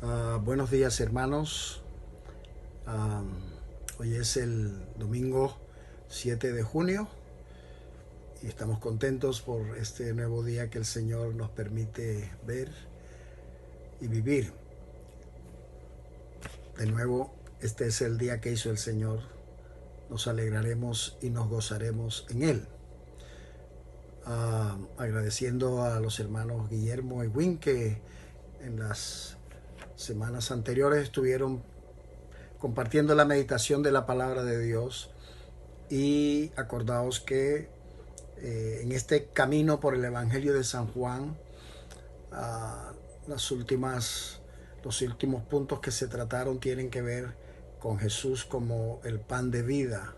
Buenos días, hermanos. Ah, Hoy es el domingo 7 de junio y estamos contentos por este nuevo día que el Señor nos permite ver y vivir. De nuevo, este es el día que hizo el Señor. Nos alegraremos y nos gozaremos en Él. Agradeciendo a los hermanos Guillermo y Win que en las semanas anteriores estuvieron compartiendo la meditación de la palabra de Dios. Y acordaos que en este camino por el Evangelio de San Juan, uh, los últimos puntos que se trataron tienen que ver con Jesús como el pan de vida,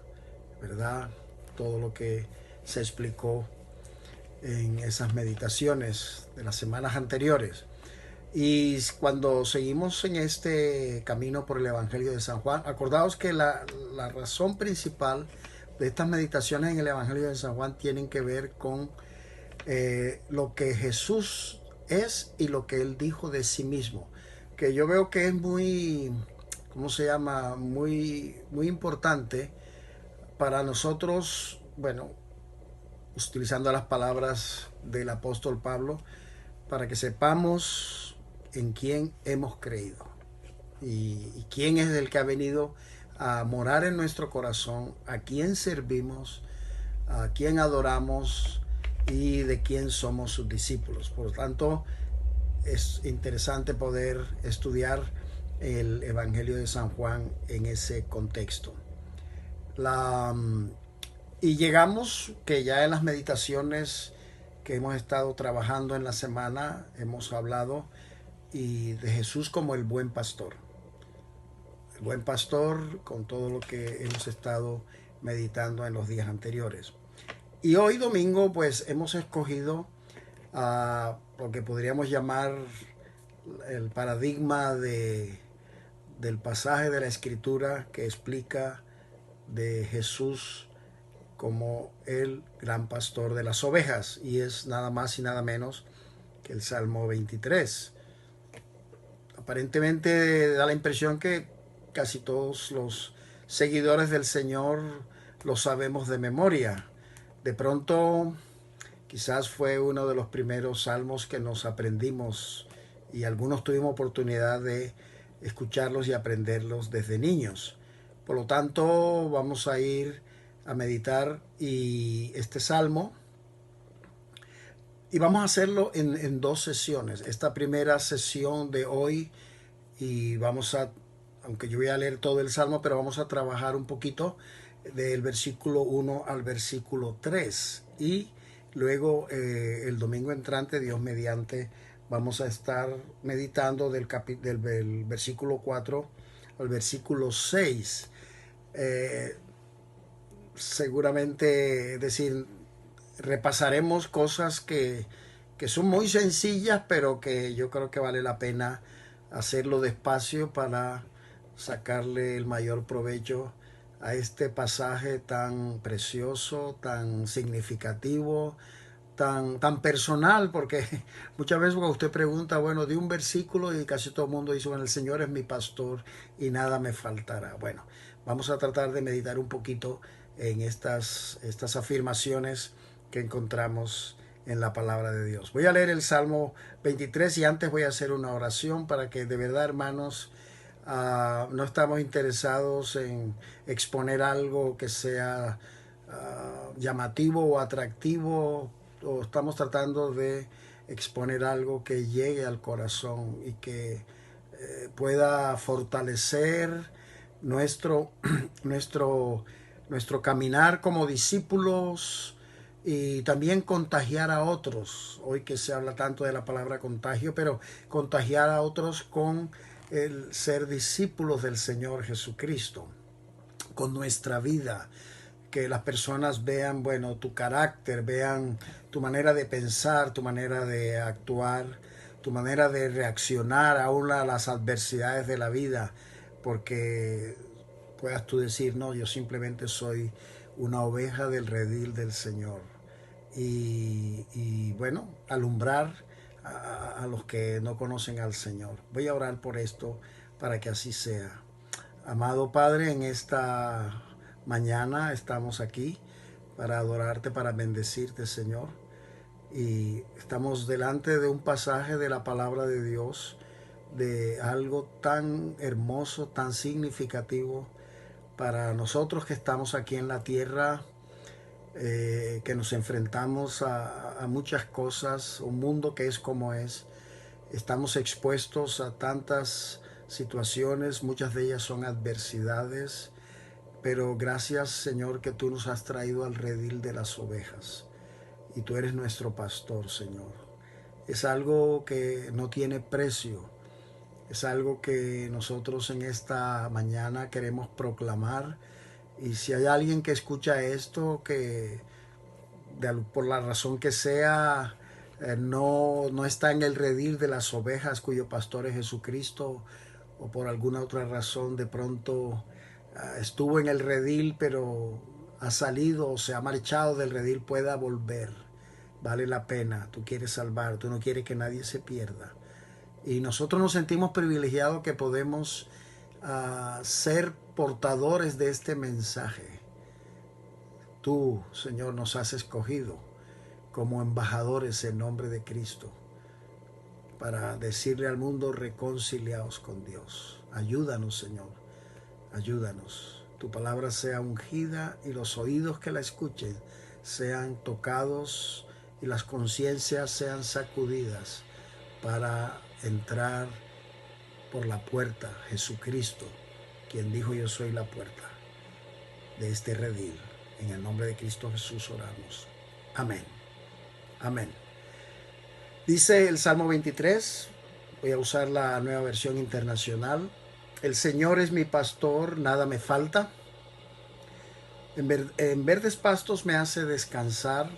¿verdad? Todo lo que se explicó en esas meditaciones de las semanas anteriores. Y cuando seguimos en este camino por el Evangelio de San Juan, acordaos que la razón principal de estas meditaciones en el Evangelio de San Juan tienen que ver con lo que Jesús es y lo que Él dijo de sí mismo. Que yo veo que es muy, ¿cómo se llama? Muy importante para nosotros, bueno, utilizando las palabras del apóstol Pablo, para que sepamos en quién hemos creído y quién es el que ha venido a morar en nuestro corazón, a quién servimos, a quién adoramos y de quién somos sus discípulos. Por lo tanto, es interesante poder estudiar el Evangelio de San Juan en ese contexto. La, y llegamos que ya en las meditaciones que hemos estado trabajando en la semana, hemos hablado y de Jesús como el buen pastor. El buen pastor con todo lo que hemos estado meditando en los días anteriores. Y hoy domingo pues hemos escogido lo que podríamos llamar el paradigma del pasaje de la Escritura que explica de Jesús como el gran pastor de las ovejas, y es nada más y nada menos que el Salmo 23. Aparentemente da la impresión que casi todos los seguidores del Señor lo sabemos de memoria. De pronto, quizás fue uno de los primeros salmos que nos aprendimos y algunos tuvimos oportunidad de escucharlos y aprenderlos desde niños. Por lo tanto, vamos a ir a meditar este salmo y vamos a hacerlo en dos sesiones. Esta primera sesión de hoy y vamos a, aunque yo voy a leer todo el salmo, pero vamos a trabajar un poquito del versículo 1 al versículo 3 y luego el domingo entrante, Dios mediante, vamos a estar meditando del versículo 4 al versículo 6. Seguramente, es decir, repasaremos cosas que son muy sencillas, pero que yo creo que vale la pena hacerlo despacio para sacarle el mayor provecho a este pasaje tan precioso, tan significativo, tan personal, porque muchas veces cuando usted pregunta, bueno, de un versículo y casi todo el mundo dice, bueno, el Señor es mi pastor y nada me faltará. Bueno, vamos a tratar de meditar un poquito en estas afirmaciones que encontramos en la palabra de Dios. Voy a leer el Salmo 23 y antes voy a hacer una oración para que de verdad, hermanos, no estamos interesados en exponer algo que sea llamativo o atractivo, o estamos tratando de exponer algo que llegue al corazón y que pueda fortalecer nuestro, nuestro, nuestro caminar como discípulos y también contagiar a otros. Hoy que se habla tanto de la palabra contagio, pero contagiar a otros con el ser discípulos del Señor Jesucristo, con nuestra vida, que las personas vean, bueno, tu carácter, vean tu manera de pensar, tu manera de actuar, tu manera de reaccionar aún a las adversidades de la vida, porque puedas tú decir, no, yo simplemente soy una oveja del redil del Señor. Y bueno, a los que no conocen al Señor. Voy a orar por esto para que así sea. Amado Padre, en esta mañana estamos aquí para adorarte, para bendecirte, Señor. Y estamos delante de un pasaje de la palabra de Dios, de algo tan hermoso, tan significativo para nosotros que estamos aquí en la tierra, que nos enfrentamos a muchas cosas, un mundo que es como es. Estamos expuestos a tantas situaciones, muchas de ellas son adversidades, pero gracias, Señor, que tú nos has traído al redil de las ovejas y tú eres nuestro pastor, Señor. Es algo que no tiene precio, es algo que nosotros en esta mañana queremos proclamar. Y si hay alguien que escucha esto, que por la razón que sea, no está en el redil de las ovejas cuyo pastor es Jesucristo, o por alguna otra razón de pronto estuvo en el redil pero ha salido o se ha marchado del redil, pueda volver. Vale la pena, tú quieres salvar, tú no quieres que nadie se pierda. Y nosotros nos sentimos privilegiados que podemos ser portadores de este mensaje. Tú, Señor, nos has escogido como embajadores en nombre de Cristo para decirle al mundo: reconciliaos con Dios. Ayúdanos, Señor, ayúdanos. Tu palabra sea ungida y los oídos que la escuchen sean tocados y las conciencias sean sacudidas para entrar por la puerta, Jesucristo, quien dijo: yo soy la puerta de este redil. En el nombre de Cristo Jesús oramos. Amén. Amén. Dice el Salmo 23, voy a usar la Nueva Versión Internacional: el Señor es mi pastor, nada me falta. En verdes pastos me hace descansar,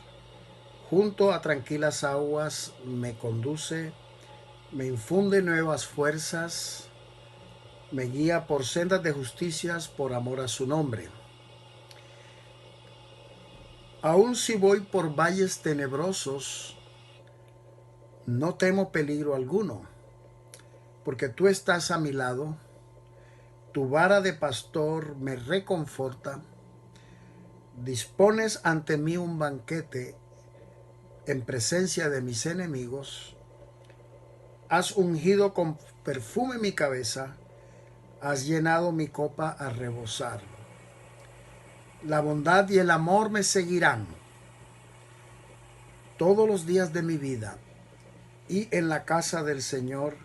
junto a tranquilas aguas me conduce, me infunde nuevas fuerzas, me guía por sendas de justicias por amor a su nombre. Aun si voy por valles tenebrosos, no temo peligro alguno, porque tú estás a mi lado, tu vara de pastor me reconforta, dispones ante mí un banquete en presencia de mis enemigos, has ungido con perfume mi cabeza, has llenado mi copa a rebosar. La bondad y el amor me seguirán todos los días de mi vida, y en la casa del Señor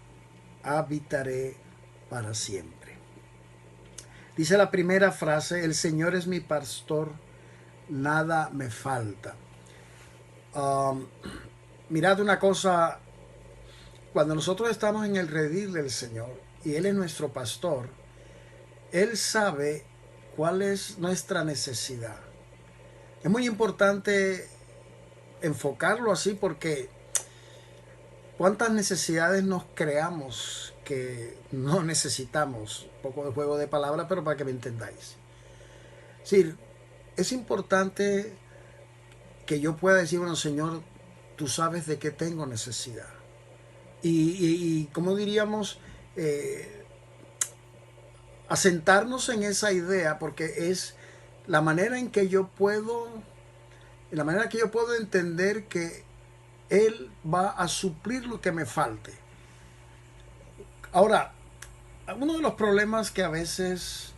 habitaré para siempre. Dice la primera frase: el Señor es mi pastor, nada me falta. Mirad una cosa, cuando nosotros estamos en el redil del Señor y Él es nuestro pastor, Él sabe cuál es nuestra necesidad. Es muy importante enfocarlo así, porque cuántas necesidades nos creamos que no necesitamos. Un poco de juego de palabras, pero para que me entendáis. Es decir, es importante que yo pueda decir: bueno, Señor, tú sabes de qué tengo necesidad. Y como diríamos, asentarnos en esa idea, porque es la manera en que yo puedo, la manera que yo puedo entender que Él va a suplir lo que me falte. Ahora, uno de los problemas que a veces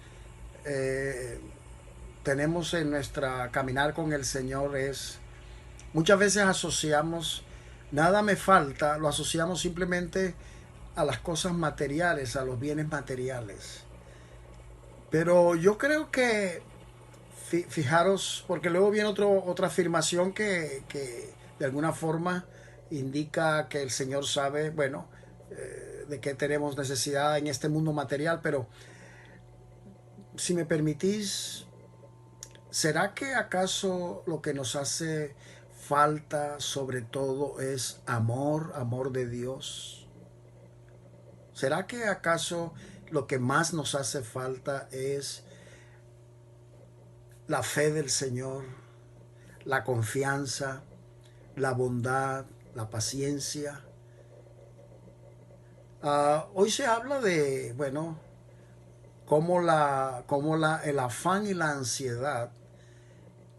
tenemos en nuestra caminar con el Señor es, muchas veces asociamos nada me falta, lo asociamos simplemente a las cosas materiales, a los bienes materiales. Pero yo creo que, fijaros, porque luego viene otra afirmación que de alguna forma indica que el Señor sabe, bueno, de qué tenemos necesidad en este mundo material, pero si me permitís, ¿será que acaso lo que nos hace falta sobre todo es amor, amor de Dios? ¿Será que acaso lo que más nos hace falta es la fe del Señor, la confianza, la bondad, la paciencia? Hoy se habla de, bueno, el afán y la ansiedad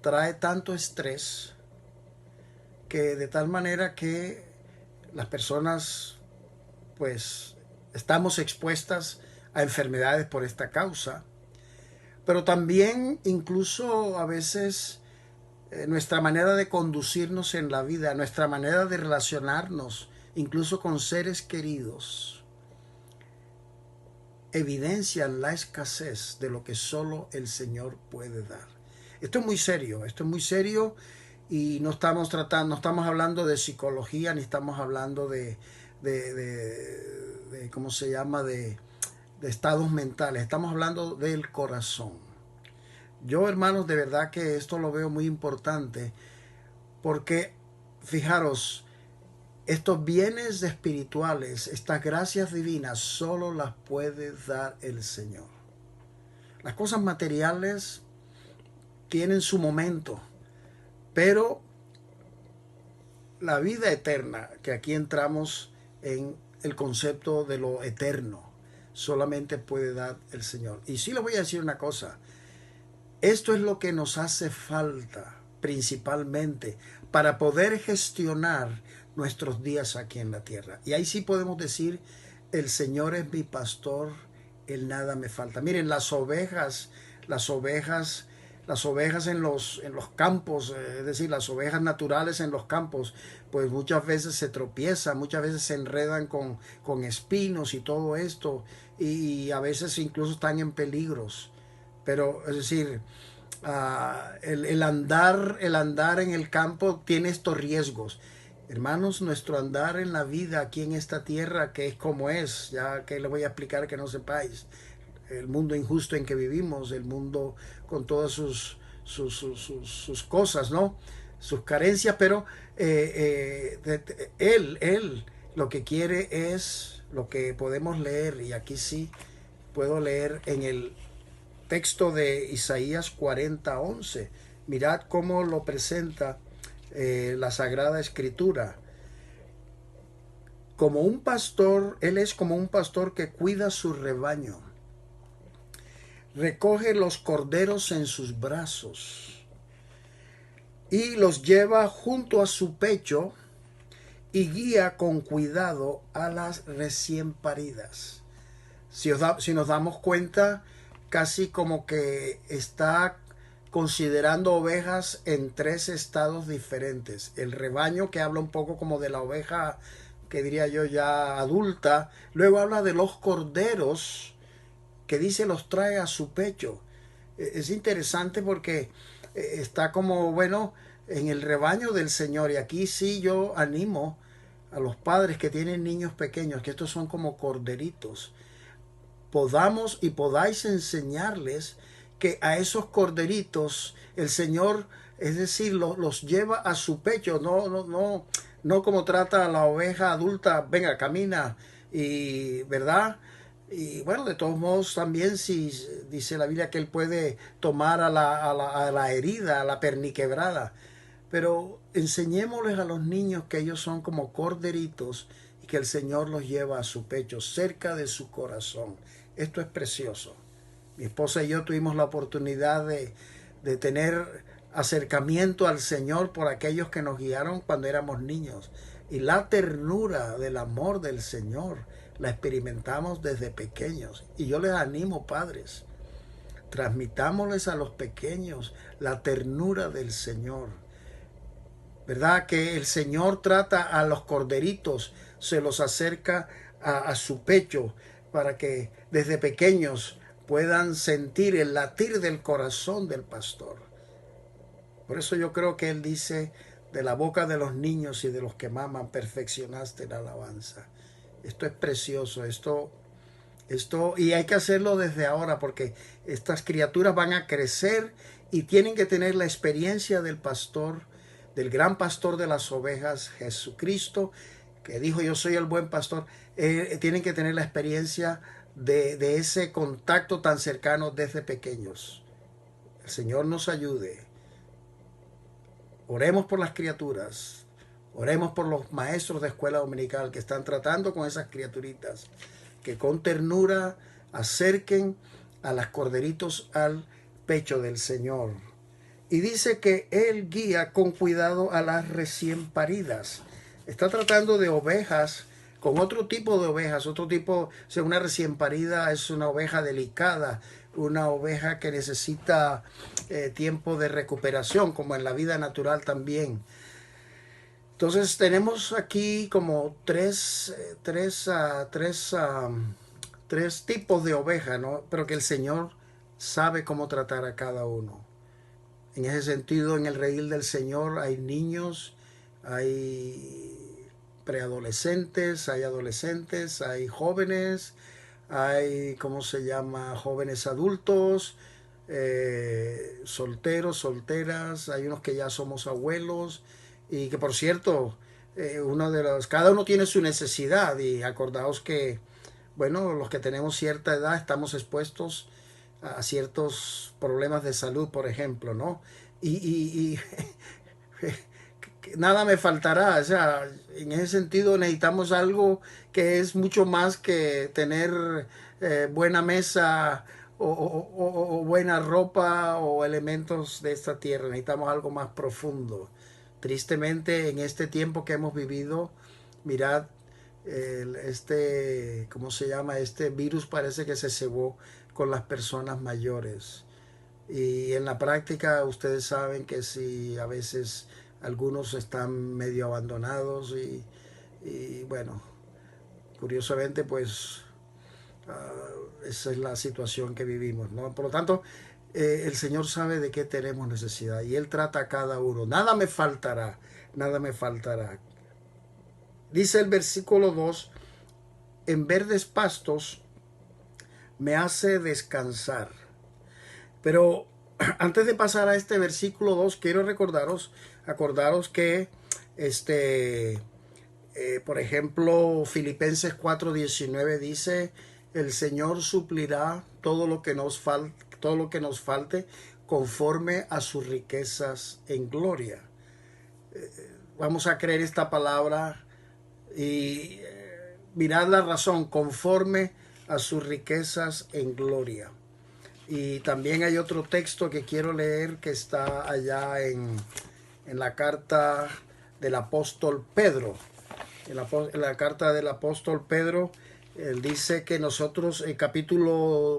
trae tanto estrés que de tal manera que las personas pues estamos expuestas a enfermedades por esta causa, pero también incluso a veces nuestra manera de conducirnos en la vida, nuestra manera de relacionarnos, incluso con seres queridos, evidencian la escasez de lo que solo el Señor puede dar. Esto es muy serio y no estamos hablando de psicología, ni estamos hablando de ¿cómo se llama? De estados mentales, estamos hablando del corazón. Yo, hermanos, de verdad que esto lo veo muy importante porque, fijaros, estos bienes espirituales, estas gracias divinas, solo las puede dar el Señor. Las cosas materiales tienen su momento, pero la vida eterna, que aquí entramos en el concepto de lo eterno, solamente puede dar el Señor. Y sí le voy a decir una cosa, esto es lo que nos hace falta principalmente para poder gestionar nuestros días aquí en la tierra. Y ahí sí podemos decir, el Señor es mi pastor, el nada me falta. Miren, las ovejas, las ovejas en los campos, es decir, las ovejas naturales en los campos, pues muchas veces se tropiezan, muchas veces se enredan con espinos y todo esto, y a veces incluso están en peligros. Pero, es decir, el andar en el campo tiene estos riesgos. Hermanos, nuestro andar en la vida aquí en esta tierra, que es como es, ya que les voy a explicar que no sepáis, el mundo injusto en que vivimos, el mundo con todas sus cosas, ¿no? Sus carencias, pero él lo que quiere es lo que podemos leer, y aquí sí puedo leer en el texto de Isaías 40:11. Mirad cómo lo presenta la Sagrada Escritura. Como un pastor, Él es como un pastor que cuida su rebaño. Recoge los corderos en sus brazos y los lleva junto a su pecho y guía con cuidado a las recién paridas. Si nos damos cuenta, casi como que está considerando ovejas en tres estados diferentes. El rebaño, que habla un poco como de la oveja, que diría yo ya adulta. Luego habla de los corderos, que dice los trae a su pecho. Es interesante porque está como, bueno, en el rebaño del Señor. Y aquí sí yo animo a los padres que tienen niños pequeños, que estos son como corderitos, podamos y podáis enseñarles que a esos corderitos el Señor, es decir, los lleva a su pecho, no como trata a la oveja adulta, venga, camina, y verdad. Y bueno, de todos modos también si dice la Biblia que él puede tomar a la herida, a la perniquebrada, pero enseñémosles a los niños que ellos son como corderitos y que el Señor los lleva a su pecho, cerca de su corazón. Esto es precioso. Mi esposa y yo tuvimos la oportunidad de tener acercamiento al Señor por aquellos que nos guiaron cuando éramos niños. Y la ternura del amor del Señor la experimentamos desde pequeños. Y yo les animo, padres, transmitámosles a los pequeños la ternura del Señor. ¿Verdad? Que el Señor trata a los corderitos, se los acerca a su pecho para que desde pequeños puedan sentir el latir del corazón del pastor. Por eso yo creo que Él dice, de la boca de los niños y de los que maman, perfeccionaste la alabanza. Esto es precioso, y hay que hacerlo desde ahora porque estas criaturas van a crecer y tienen que tener la experiencia del pastor, del gran pastor de las ovejas, Jesucristo, que dijo yo soy el buen pastor. Tienen que tener la experiencia de ese contacto tan cercano desde pequeños. El Señor nos ayude. Oremos por las criaturas, Oremos por los maestros de escuela dominical que están tratando con esas criaturitas, que con ternura acerquen a las corderitos al pecho del Señor. Y dice que Él guía con cuidado a las recién paridas. Está tratando de ovejas con otro tipo de ovejas, otro tipo, o sea, una recién parida es una oveja delicada, una oveja que necesita tiempo de recuperación, como en la vida natural también. Entonces tenemos aquí como tres tipos de ovejas, ¿no? Pero que el Señor sabe cómo tratar a cada uno. En ese sentido, en el redil del Señor hay niños, hay preadolescentes, hay adolescentes, hay jóvenes, hay, ¿cómo se llama?, jóvenes adultos, solteros, solteras, hay unos que ya somos abuelos y que, por cierto, cada uno tiene su necesidad, y acordaos que, bueno, los que tenemos cierta edad estamos expuestos a ciertos problemas de salud, por ejemplo, ¿no? Y nada me faltará, o sea, en ese sentido necesitamos algo que es mucho más que tener buena mesa o buena ropa o elementos de esta tierra. Necesitamos algo más profundo. Tristemente, en este tiempo que hemos vivido, mirad, ¿cómo se llama? Este virus parece que se cebó con las personas mayores. Y en la práctica ustedes saben que si a veces algunos están medio abandonados y bueno, curiosamente pues esa es la situación que vivimos, ¿no? Por lo tanto, el Señor sabe de qué tenemos necesidad y Él trata a cada uno. Nada me faltará, nada me faltará. Dice el versículo 2, en verdes pastos me hace descansar. Pero antes de pasar a este versículo 2, quiero acordaros que por ejemplo, Filipenses 4:19 dice, el Señor suplirá todo lo que nos falte conforme a sus riquezas en gloria. Vamos a creer esta palabra y mirad la razón, conforme a sus riquezas en gloria. Y también hay otro texto que quiero leer que está allá en la carta del apóstol Pedro. En la carta del apóstol Pedro, él dice que nosotros,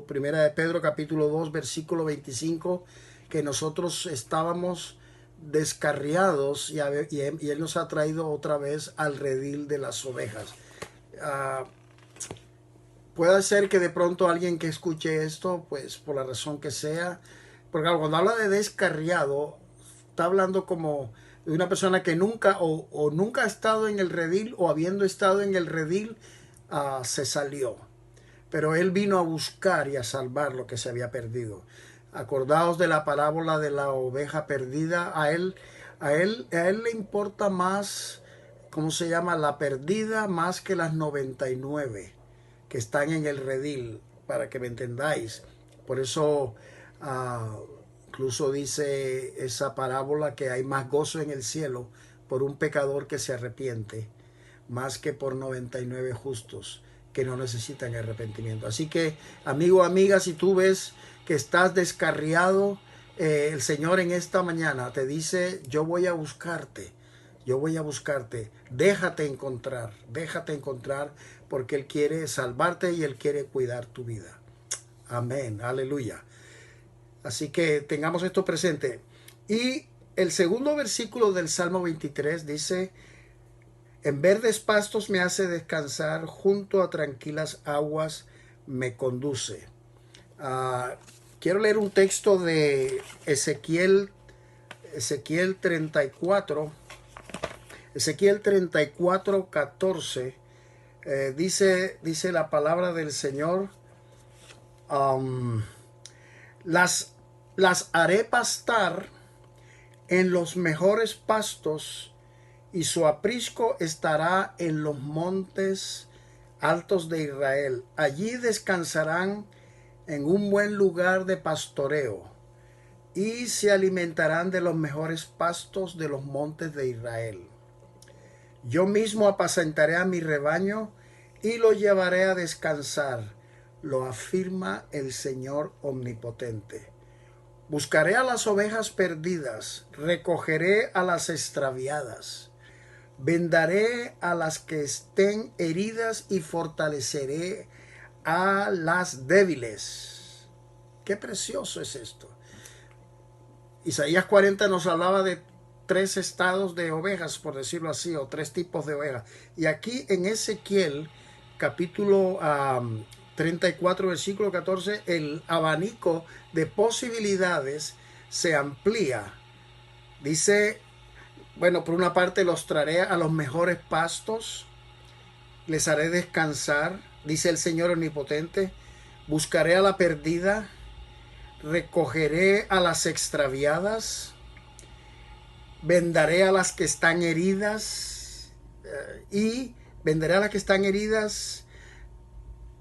primera de Pedro, capítulo 2, versículo 25, que nosotros estábamos descarriados y Él nos ha traído otra vez al redil de las ovejas. Puede ser que de pronto alguien que escuche esto, pues por la razón que sea, porque cuando habla de descarriado, está hablando como de una persona que nunca o nunca ha estado en el redil, o habiendo estado en el redil, se salió. Pero Él vino a buscar y a salvar lo que se había perdido. Acordaos de la parábola de la oveja perdida. A él le importa más, ¿cómo se llama?, la perdida más que las 99 que están en el redil, para que me entendáis. Por eso incluso dice esa parábola que hay más gozo en el cielo por un pecador que se arrepiente, más que por 99 justos que no necesitan arrepentimiento. Así que, amigo, amiga, si tú ves que estás descarriado, el Señor en esta mañana te dice, yo voy a buscarte. Yo voy a buscarte, déjate encontrar, porque Él quiere salvarte y Él quiere cuidar tu vida. Amén, aleluya. Así que tengamos esto presente. Y el segundo versículo del Salmo 23 dice, en verdes pastos me hace descansar, junto a tranquilas aguas me conduce. Quiero leer un texto de Ezequiel 34. Ezequiel 34, 14, dice la palabra del Señor, las haré pastar en los mejores pastos, y su aprisco estará en los montes altos de Israel. Allí descansarán en un buen lugar de pastoreo, y se alimentarán de los mejores pastos de los montes de Israel. Yo mismo apacentaré a mi rebaño y lo llevaré a descansar, lo afirma el Señor omnipotente. Buscaré a las ovejas perdidas, recogeré a las extraviadas, vendaré a las que estén heridas y fortaleceré a las débiles. Qué precioso es esto. Isaías 40 nos hablaba de 3 estados de ovejas, por decirlo así, o 3 tipos de ovejas. Y aquí en Ezequiel, capítulo 34, versículo 14, el abanico de posibilidades se amplía. Dice, bueno, por una parte los traeré a los mejores pastos, les haré descansar, dice el Señor omnipotente, buscaré a la perdida, recogeré a las extraviadas, vendaré a las que están heridas y vendaré a las que están heridas.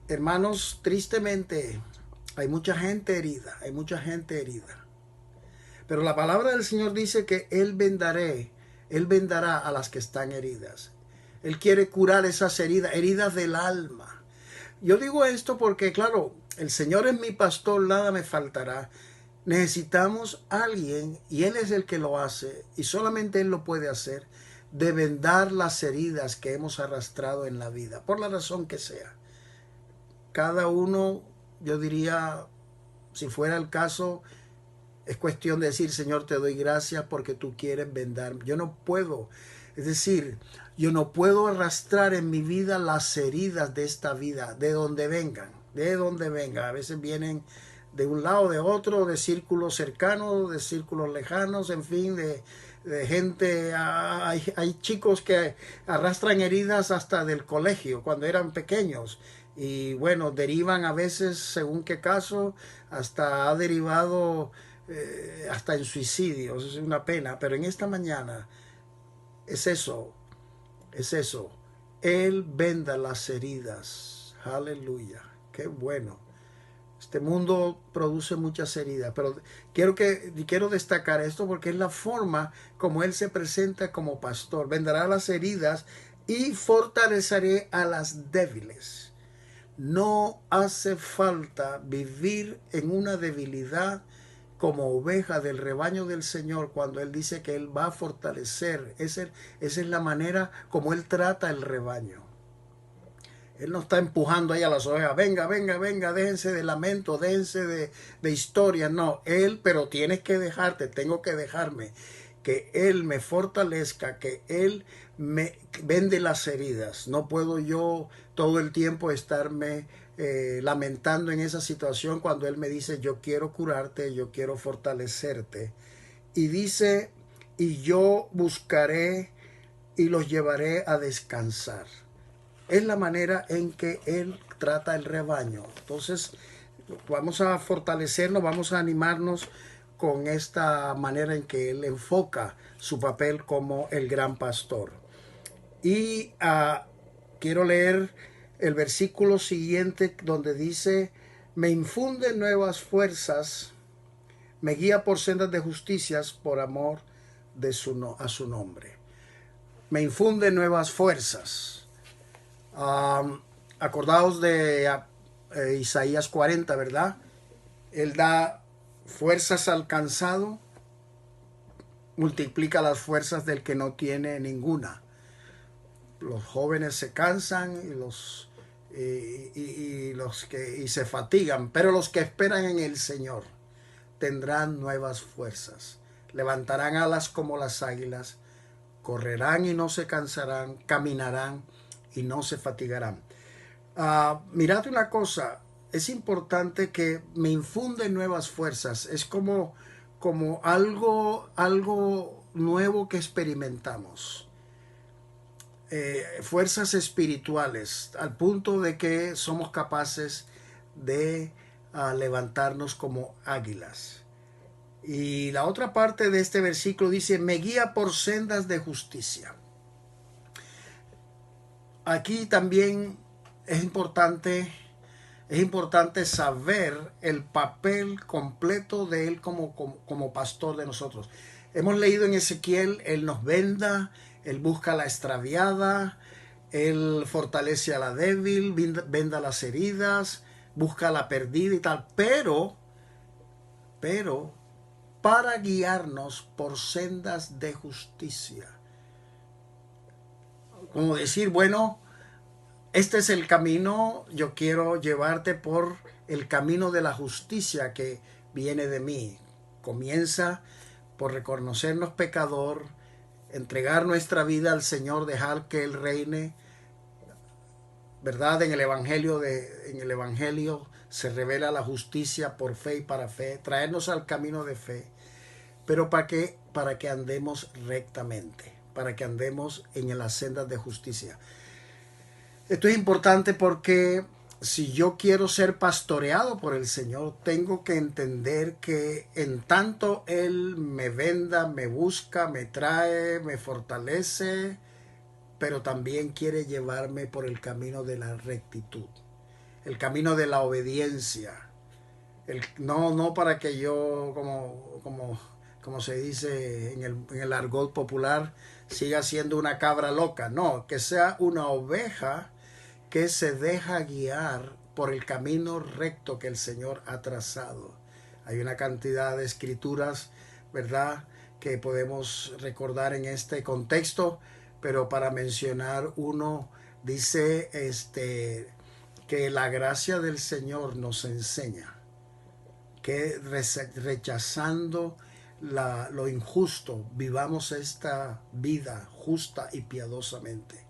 Hermanos, tristemente hay mucha gente herida, pero la palabra del Señor dice que Él vendará a las que están heridas. Él quiere curar esas heridas del alma. Yo digo esto porque, claro, el Señor es mi pastor, nada me faltará. Necesitamos a alguien, y Él es el que lo hace, y solamente Él lo puede hacer, de vendar las heridas que hemos arrastrado en la vida, por la razón que sea. Cada uno, yo diría, si fuera el caso, es cuestión de decir, Señor, te doy gracias porque tú quieres vendar. Yo no puedo, es decir, yo no puedo arrastrar en mi vida las heridas de esta vida, de donde vengan. A veces vienen de un lado, de otro, de círculos cercanos, de círculos lejanos, en fin, de gente. Hay chicos que arrastran heridas hasta del colegio, cuando eran pequeños. Y bueno, derivan a veces, según qué caso, hasta ha derivado hasta en suicidio. Eso es una pena. Pero en esta mañana es eso. Él venda las heridas. Aleluya. Qué bueno. Este mundo produce muchas heridas, pero quiero destacar esto porque es la forma como Él se presenta como pastor. Vendará las heridas y fortaleceré a las débiles. No hace falta vivir en una debilidad como oveja del rebaño del Señor cuando Él dice que Él va a fortalecer. Esa es la manera como Él trata el rebaño. Él no está empujando ahí a las ovejas, venga, déjense de lamento, déjense de historias. No, pero tienes que dejarte, tengo que dejarme, que Él me fortalezca, que Él me vende las heridas. No puedo yo todo el tiempo estarme lamentando en esa situación cuando Él me dice, yo quiero curarte, yo quiero fortalecerte. Y dice, y yo buscaré y los llevaré a descansar. Es la manera en que Él trata el rebaño. Entonces, vamos a fortalecernos, vamos a animarnos con esta manera en que Él enfoca su papel como el gran pastor. Y quiero leer el versículo siguiente donde dice, me infunde nuevas fuerzas, me guía por sendas de justicias por amor a su nombre. Me infunde nuevas fuerzas. Acordaos de Isaías 40, ¿verdad? Él da fuerzas al cansado, multiplica las fuerzas del que no tiene ninguna. Los jóvenes se cansan y se fatigan, pero los que esperan en el Señor tendrán nuevas fuerzas. Levantarán alas como las águilas, correrán y no se cansarán, caminarán y no se fatigarán. Mirad una cosa, es importante que me infunden nuevas fuerzas. Es como algo nuevo que experimentamos. Fuerzas espirituales, al punto de que somos capaces de levantarnos como águilas. Y la otra parte de este versículo dice, me guía por sendas de justicia. Aquí también es importante saber el papel completo de Él como pastor de nosotros. Hemos leído en Ezequiel, Él nos venda, Él busca a la extraviada, Él fortalece a la débil, venda las heridas, busca a la perdida y tal, pero para guiarnos por sendas de justicia. Como decir, bueno, este es el camino, yo quiero llevarte por el camino de la justicia que viene de mí. Comienza por reconocernos pecador, entregar nuestra vida al Señor, dejar que Él reine, ¿verdad? En el Evangelio se revela la justicia por fe y para fe, traernos al camino de fe. ¿Pero para qué? Para que andemos rectamente, para que andemos en las sendas de justicia. Esto es importante porque si yo quiero ser pastoreado por el Señor, tengo que entender que en tanto Él me venda, me busca, me trae, me fortalece, pero también quiere llevarme por el camino de la rectitud, el camino de la obediencia. No para que yo, como se dice en el argot popular, siga siendo una cabra loca. No, que sea una oveja que se deja guiar por el camino recto que el Señor ha trazado. Hay una cantidad de escrituras, ¿verdad?, que podemos recordar en este contexto, pero para mencionar uno, dice que la gracia del Señor nos enseña que rechazando lo injusto, vivamos esta vida justa y piadosamente.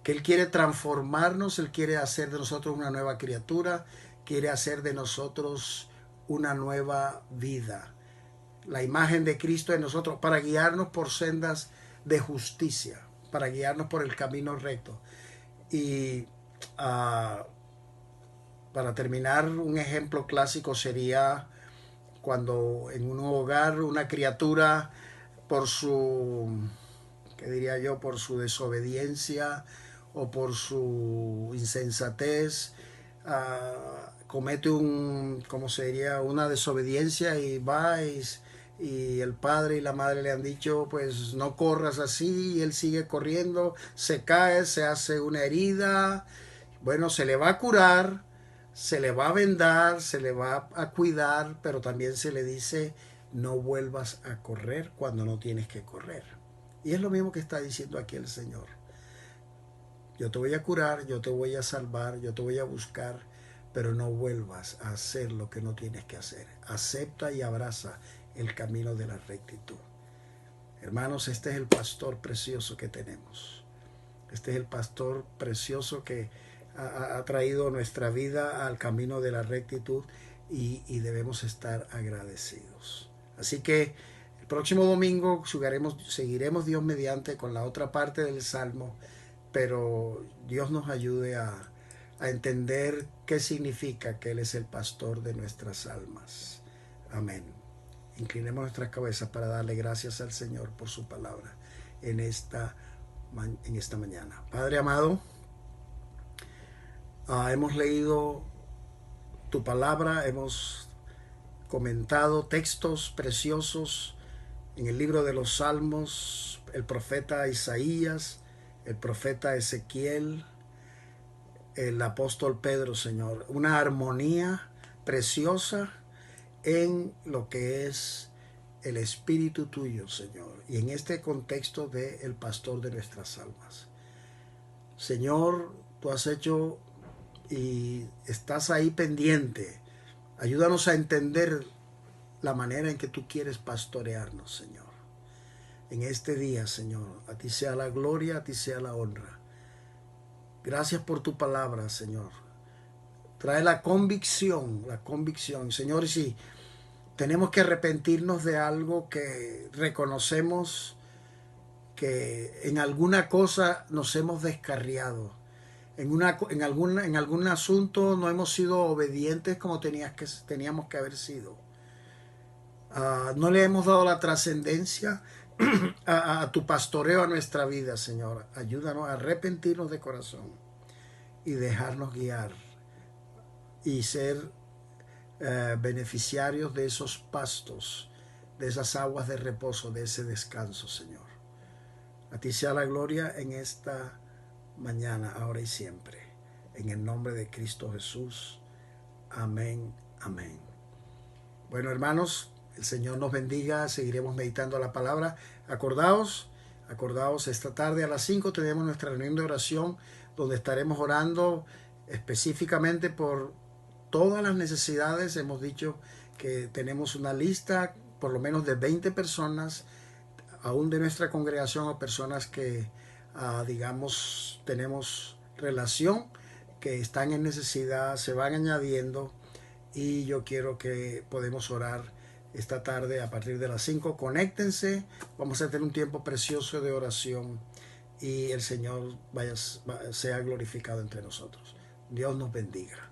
Que Él quiere transformarnos, Él quiere hacer de nosotros una nueva criatura, quiere hacer de nosotros una nueva vida. La imagen de Cristo en nosotros para guiarnos por sendas de justicia, para guiarnos por el camino recto. Y para terminar, un ejemplo clásico sería cuando en un hogar una criatura por su, ¿qué diría yo?, por su desobediencia o por su insensatez, comete ¿cómo se diría?, una desobediencia y va y el padre y la madre le han dicho, pues no corras así, y él sigue corriendo, se cae, se hace una herida, bueno, se le va a curar, se le va a vendar, se le va a cuidar, pero también se le dice, no vuelvas a correr cuando no tienes que correr. Y es lo mismo que está diciendo aquí el Señor. Yo te voy a curar, yo te voy a salvar, yo te voy a buscar, pero no vuelvas a hacer lo que no tienes que hacer. Acepta y abraza el camino de la rectitud. Hermanos, este es el pastor precioso que tenemos. Este es el pastor precioso que ha traído nuestra vida al camino de la rectitud y debemos estar agradecidos. Así que el próximo domingo seguiremos Dios mediante con la otra parte del Salmo, pero Dios nos ayude a entender qué significa que Él es el pastor de nuestras almas. Amén. Inclinemos nuestras cabezas para darle gracias al Señor por su palabra en esta mañana. Padre amado, hemos leído tu palabra, hemos comentado textos preciosos en el libro de los Salmos, el profeta Isaías, el profeta Ezequiel, el apóstol Pedro, Señor. Una armonía preciosa en lo que es el espíritu tuyo, Señor, y en este contexto de el pastor de nuestras almas. Señor, tú has hecho y estás ahí pendiente. Ayúdanos a entender la manera en que tú quieres pastorearnos, Señor. En este día, Señor, a ti sea la gloria, a ti sea la honra. Gracias por tu palabra, Señor. Trae la convicción, Señor, si tenemos que arrepentirnos de algo que reconocemos que en alguna cosa nos hemos descarriado, en algún asunto no hemos sido obedientes como teníamos que haber sido. No le hemos dado la trascendencia a tu pastoreo a nuestra vida, Señor. Ayúdanos a arrepentirnos de corazón y dejarnos guiar y ser beneficiarios de esos pastos, de esas aguas de reposo, de ese descanso, Señor. A ti sea la gloria en esta mañana, ahora y siempre. En el nombre de Cristo Jesús. Amén, amén. Bueno, hermanos, el Señor nos bendiga. Seguiremos meditando la palabra. Acordaos, esta tarde a las 5 tenemos nuestra reunión de oración donde estaremos orando específicamente por todas las necesidades. Hemos dicho que tenemos una lista por lo menos de 20 personas, aún de nuestra congregación, o personas que, digamos, tenemos relación, que están en necesidad, se van añadiendo, y yo quiero que podemos orar esta tarde a partir de las 5. Conéctense, vamos a tener un tiempo precioso de oración y el Señor sea glorificado entre nosotros. Dios nos bendiga.